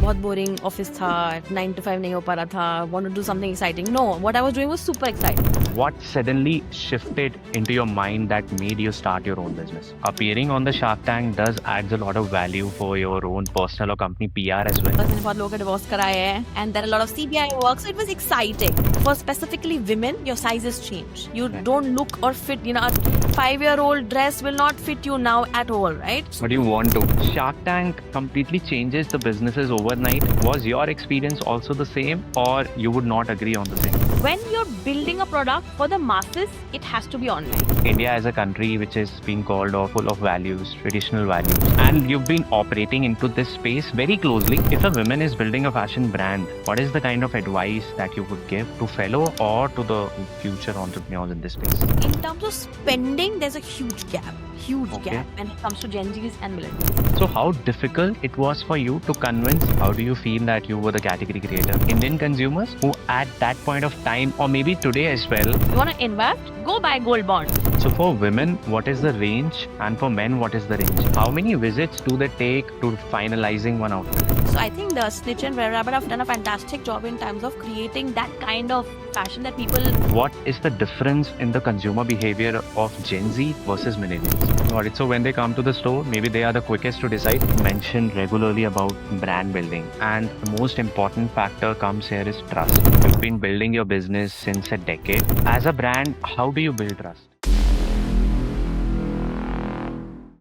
बहुत boring office था, 9 to 5 नहीं हो पा रहा था, want to do something exciting. No, what I was doing was super exciting. What suddenly shifted into your mind that made you start your own business? Appearing on the Shark Tank does adds a lot of value for your own personal or company PR as well. मैंने बहुत लोगों का divorce कराए हैं, and there are a lot of CBI work, so it was exciting. For specifically women, your sizes change. You don't look or fit. You know, a 5-year-old dress will not fit you now at all, right? But you want to. Shark Tank completely changes the businesses overnight. Was your experience also the same, or you would not agree on the same? When you're building a product for the masses, it has to be online. India is a country which is being called full of values, traditional values, and you've been operating into this space very closely. If a woman is building a fashion brand, what is the kind of advice that you would give to fellow or to the future entrepreneurs in this space? In terms of spending, there's a huge gap when it comes to Gen Zs and millennials. So how difficult it was for you to convince, how do you feel that you were the category creator, Indian consumers who at that point of time, or maybe today as well. You want to invest? Go buy gold bond. So for women, what is the range? And for men, what is the range? How many visits do they take to finalizing one outfit? So I think the Snitch and Red Rabbit have done a fantastic job in terms of creating that kind of fashion that people... What is the difference in the consumer behavior of Gen Z versus millennials? Got it. So when they come to the store, maybe they are the quickest to decide. Mention regularly about brand building. And the most important factor comes here is trust. You've been building your business since a decade. As a brand, how do you build trust?